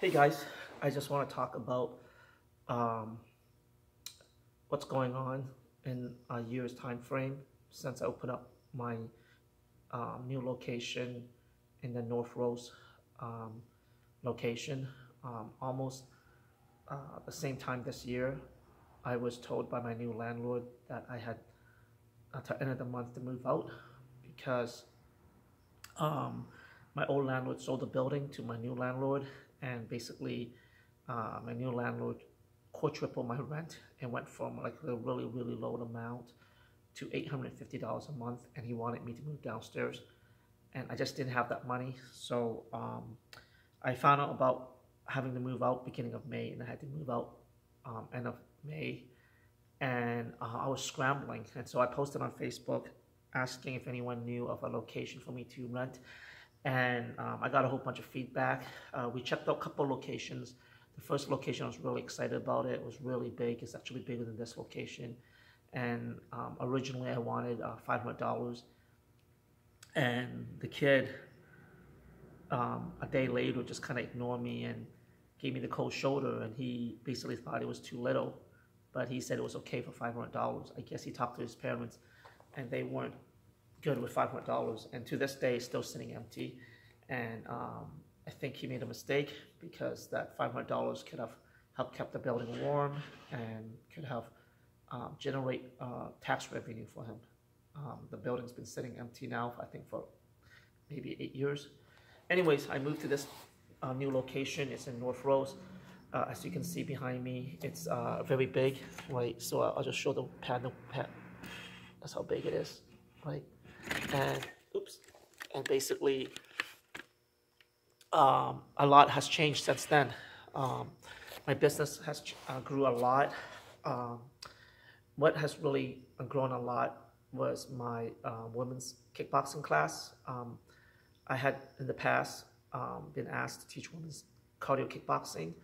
Hey guys, I just want to talk about um, what's going on in a year's time frame since I opened up my new location in the North Rose um, location. Almost the same time this year, I was told by my new landlord that I had to end of the month to move out because um, my old landlord sold the building to my new landlord, and basically, my new landlord quadrupled my rent and went from like a really low amount to $850 a month, and he wanted me to move downstairs, and I just didn't have that money. So I found out about having to move out beginning of May, and I had to move out end of May, and I was scrambling, and so I posted on Facebook asking if anyone knew of a location for me to rent, and I got a whole bunch of feedback. We checked out a couple locations. The first location I was really excited about. It was really big. It's actually bigger than this location, and originally I wanted $500, and the kid a day later just kind of ignored me and gave me the cold shoulder, and he basically thought it was too little, but he said it was okay for $500. I guess he talked to his parents and they weren't good with $500, and to this day it's still sitting empty. And I think he made a mistake because that $500 could have helped kept the building warm and could have generate tax revenue for him. The building's been sitting empty now, I think, for maybe 8 years. Anyways, I moved to this new location. It's in North Rose. As you can see behind me, it's very big, right? So I'll just show the panel. That's how big it is, right? And oops, and basically, a lot has changed since then. My business has grew a lot. What has really grown a lot was my women's kickboxing class. I had in the past been asked to teach women's cardio kickboxing,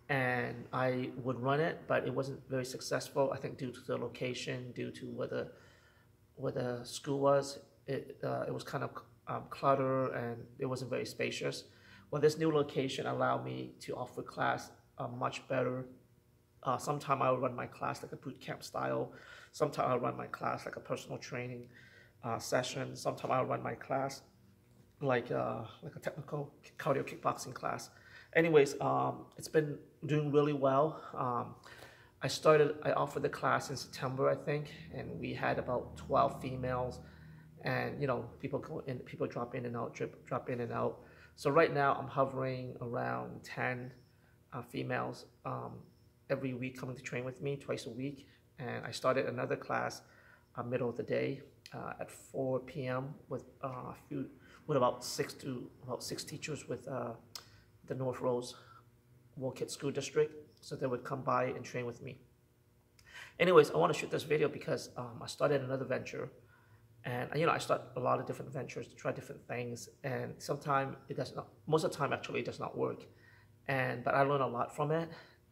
and I would run it, but it wasn't very successful. I think due to the location, due to where the school was, it was kind of cluttered and it wasn't very spacious. Well, this new location allowed me to offer class much better. Sometime I would run my class like a boot camp style. Sometime I'll run my class like a personal training session. Sometime I'll run my class like a technical cardio kickboxing class. Anyways, it's been doing really well. I offered the class in September, I think, and we had about 12 females, and people go in, people drop in and out, drop in and out. So right now I'm hovering around 10 females every week coming to train with me twice a week, and I started another class middle of the day at 4 p.m. with about six teachers with the North Rose Wolcott School District, so they would come by and train with me. Anyways, I want to shoot this video because I started another venture, and I start a lot of different ventures to try different things, and sometimes it does not. Most of the time, actually, it does not work, but I learn a lot from it,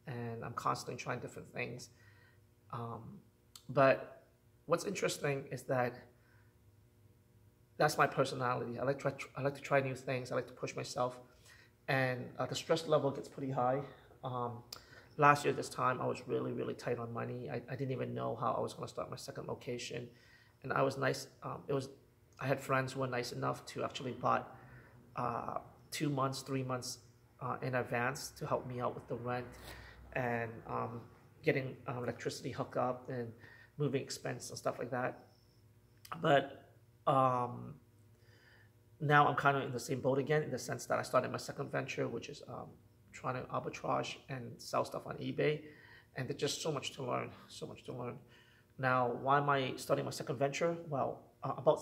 and I'm constantly trying different things. But what's interesting is that that's my personality. I like to try new things. I like to push myself, and the stress level gets pretty high. Last year this time, I was really tight on money. I didn't even know how I was going to start my second location, and I was nice. I had friends who were nice enough to actually buy 2 months, 3 months in advance to help me out with the rent and getting electricity hooked up and moving expense and stuff like that. But now I'm kind of in the same boat again, in the sense that I started my second venture, which is trying to arbitrage and sell stuff on eBay, and there's just so much to learn, Now, why am I starting my second venture? Well, about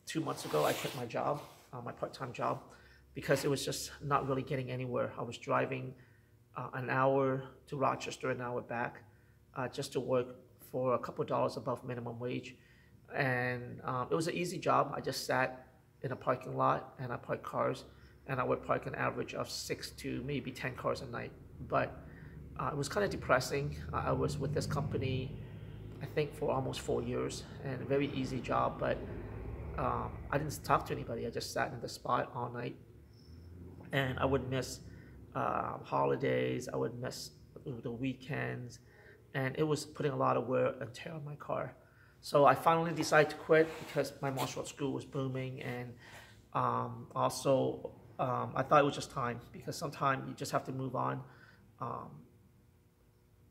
2 months ago, I quit my job, my part-time job, because it was just not really getting anywhere. I was driving an hour to Rochester, an hour back, just to work for a couple dollars above minimum wage. And it was an easy job. I just sat in a parking lot and I parked cars, and I would park an average of 6 to maybe 10 cars a night. But it was kind of depressing. I was with this company, I think, for almost 4 years, and a very easy job, but I didn't talk to anybody. I just sat in the spot all night, and I would miss holidays. I would miss the weekends, and it was putting a lot of wear and tear on my car. So I finally decided to quit because my martial arts school was booming, and also I thought it was just time because sometimes you just have to move on. Um,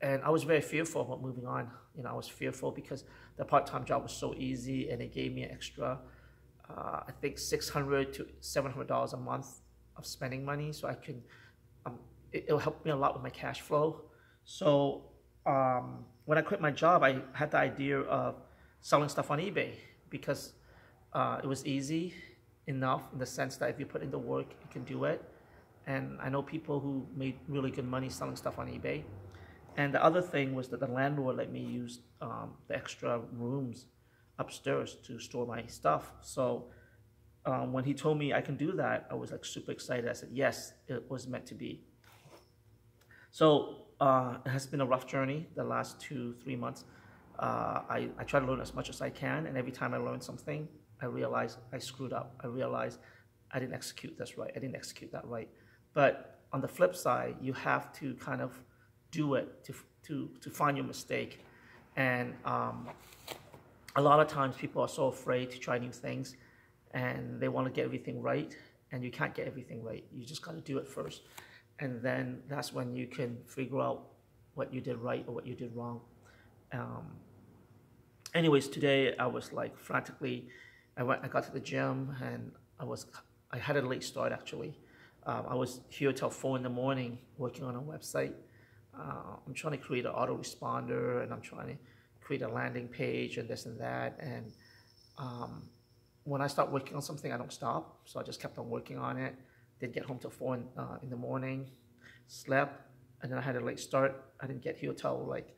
and I was very fearful about moving on. I was fearful because the part-time job was so easy, and it gave me an extra, I think $600 to $700 a month of spending money, so I can. It'll help me a lot with my cash flow. So when I quit my job, I had the idea of selling stuff on eBay because it was easy enough in the sense that if you put in the work, you can do it. And I know people who made really good money selling stuff on eBay. And the other thing was that the landlord let me use the extra rooms upstairs to store my stuff. So when he told me I can do that, I was like super excited. I said, yes, it was meant to be. So it has been a rough journey the last 2-3 months. I try to learn as much as I can, and every time I learn something, I realize I screwed up. I realize I didn't execute this right. I didn't execute that right. But on the flip side, you have to kind of do it to find your mistake. And a lot of times people are so afraid to try new things, and they want to get everything right, and you can't get everything right. You just got to do it first. And then that's when you can figure out what you did right or what you did wrong. Anyways, today I was like frantically, I got to the gym, and I had a late start actually. I was here till 4 in the morning working on a website. I'm trying to create an autoresponder, and I'm trying to create a landing page and this and that. And when I start working on something, I don't stop. So I just kept on working on it. Didn't get home till 4 in the morning, slept, and then I had a late start. I didn't get here till like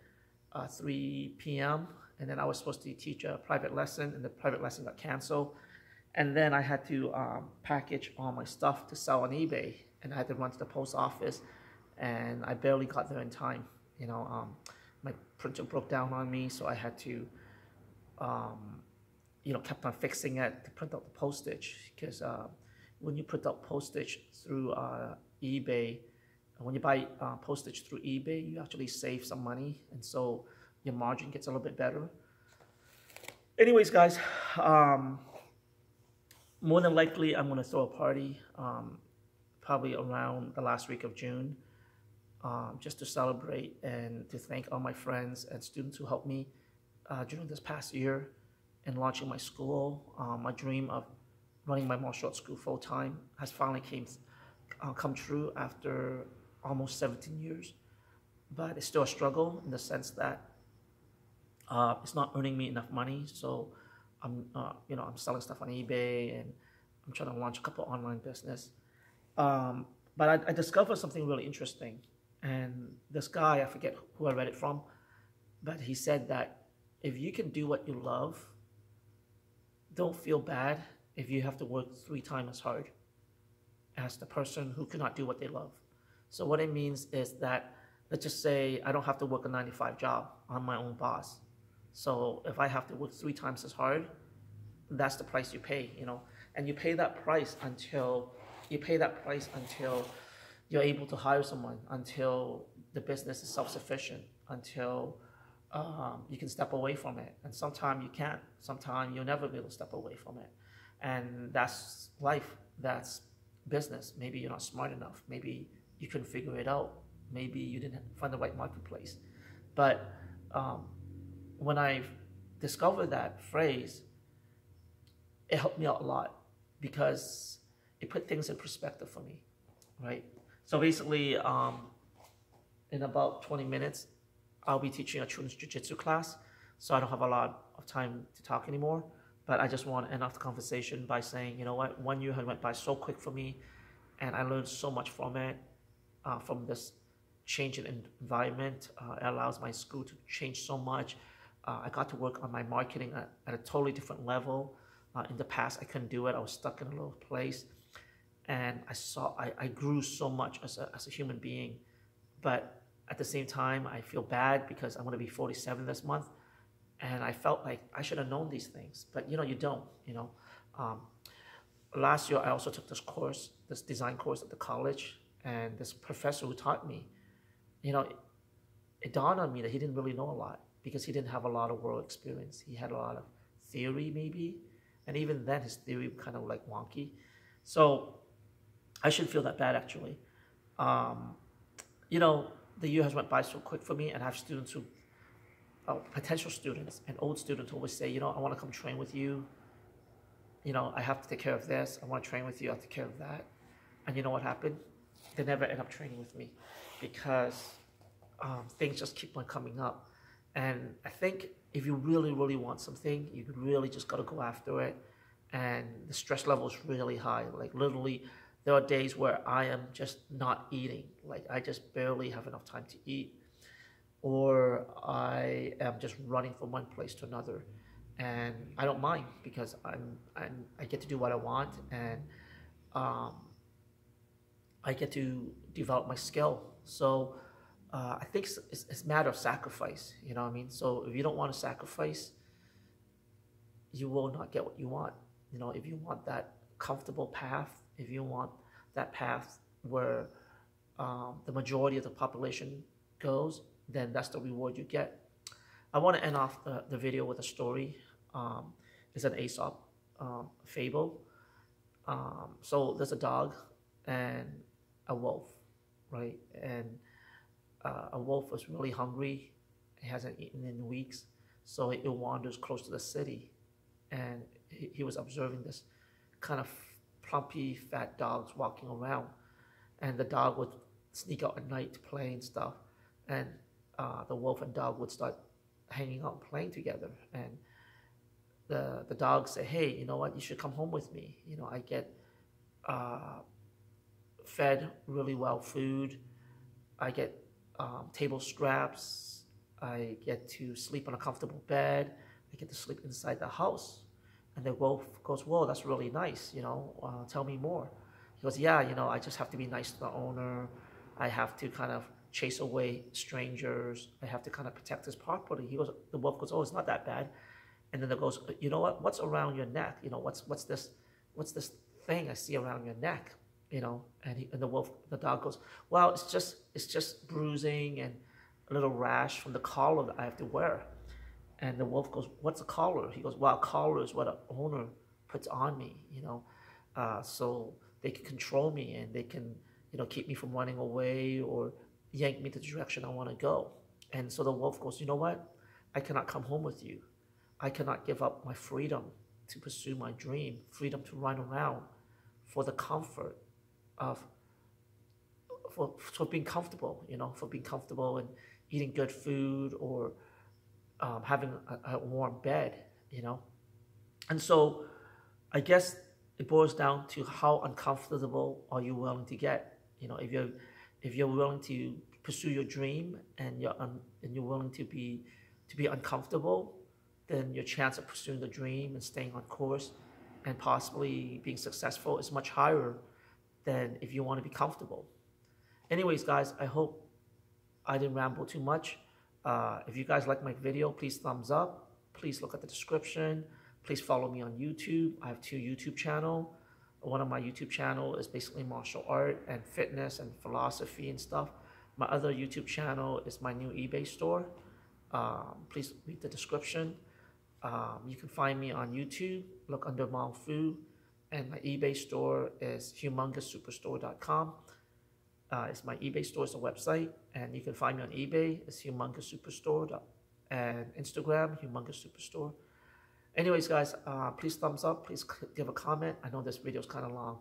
3 p.m. And then I was supposed to teach a private lesson, and the private lesson got canceled. And then I had to package all my stuff to sell on eBay, and I had to run to the post office, and I barely got there in time. My printer broke down on me, so I had to, kept on fixing it to print out the postage, because when you print out postage through eBay, when you buy postage through eBay, you actually save some money, and so your margin gets a little bit better. Anyways, guys, more than likely I'm going to throw a party probably around the last week of June, just to celebrate and to thank all my friends and students who helped me during this past year in launching my school. My dream of running my martial arts school full-time has finally come true after almost 17 years. But it's still a struggle in the sense that it's not earning me enough money. So I'm selling stuff on eBay, and I'm trying to launch a couple online business. But I discovered something really interesting. And this guy, I forget who I read it from, but he said that if you can do what you love, don't feel bad if you have to work 3 times as hard as the person who cannot do what they love. So what it means is that, let's just say I don't have to work a 9-to-5 job. I'm my own boss. So if I have to work 3 times as hard, that's the price you pay, and you pay that price until you're able to hire someone, until the business is self-sufficient, until you can step away from it. And sometimes you can't. Sometimes you'll never be able to step away from it. And that's life. That's business. Maybe you're not smart enough. Maybe you couldn't figure it out. Maybe you didn't find the right marketplace. But when I discovered that phrase, it helped me out a lot because it put things in perspective for me, right? So basically, in about 20 minutes, I'll be teaching a children's jiu-jitsu class, so I don't have a lot of time to talk anymore. But I just want to end off the conversation by saying, you know what, 1 year had went by so quick for me, and I learned so much from it, from this change in environment. It allows my school to change so much. I got to work on my marketing at a totally different level. In the past, I couldn't do it. I was stuck in a little place. And I grew so much as a human being. But at the same time, I feel bad because I'm going to be 47 this month. And I felt like I should have known these things. But, you don't, Last year, I also took this design course at the college. And this professor who taught me, you know, it dawned on me that he didn't really know a lot because he didn't have a lot of world experience. He had a lot of theory, maybe, and even then his theory was kind of like wonky. So I shouldn't feel that bad, actually. Um, you know, the year has went by so quick for me, and I have students who, potential students and old students who always say, you know, I want to come train with you. You know, I have to take care of this. I want to train with you. I have to take care of that. And you know what happened? They never end up training with me because things just keep on coming up. And I think if you really, really want something, you really just got to go after it. And the stress level is really high. Like literally, there are days where I am just not eating. Like I just barely have enough time to eat. Or I am just running from one place to another. And I don't mind because I get to do what I want, and um, I get to develop my skill. So I think it's a matter of sacrifice. You know what I mean? So if you don't want to sacrifice, you will not get what you want. You know, if you want that comfortable path, if you want that path where the majority of the population goes, then that's the reward you get. I want to end off the video with a story. It's an Aesop fable. So there's a dog and a wolf, right? And a wolf was really hungry. He hasn't eaten in weeks. So it wanders close to the city. And he was observing this kind of plumpy, fat dogs walking around. And the dog would sneak out at night to play and stuff. And the wolf and dog would start hanging out and playing together. And the dog say, hey, you know what? You should come home with me. You know, I get fed really well food. I get table scraps. I get to sleep on a comfortable bed. I get to sleep inside the house. And the wolf goes, whoa, that's really nice. You know, tell me more. He goes, yeah, you know, I just have to be nice to the owner. I have to kind of chase away strangers. I have to kind of protect his property. He goes, the wolf goes, oh, it's not that bad. And then it goes, you know what? What's around your neck? You know, what's this thing I see around your neck? You know, and the dog goes, well, it's just bruising and a little rash from the collar that I have to wear. And the wolf goes, what's a collar? He goes, well, a collar is what an owner puts on me, you know, so they can control me and they can, you know, keep me from running away or yank me to the direction I want to go. And so the wolf goes, you know what? I cannot come home with you. I cannot give up my freedom to pursue my dream, freedom to run around for the comfort of, for being comfortable, you know, for being comfortable and eating good food or having a warm bed, you know. And so I guess it boils down to how uncomfortable are you willing to get. You know, if you're willing to pursue your dream and you're willing to be uncomfortable, then your chance of pursuing the dream and staying on course and possibly being successful is much higher than if you want to be comfortable. Anyways, guys, I hope I didn't ramble too much. If you guys like my video, please thumbs up. Please look at the description. Please follow me on YouTube. I have 2 YouTube channels. One of my YouTube channel is basically martial art and fitness and philosophy and stuff. My other YouTube channel is my new eBay store. Please read the description. You can find me on YouTube. Look under Mao Fu. And my eBay store is humongoussuperstore.com. It's my eBay store, it's a website, and you can find me on eBay. It's Humongous Superstore, and Instagram, Humongous Superstore. Anyways, guys, please thumbs up. Please give a comment. I know this video is kind of long.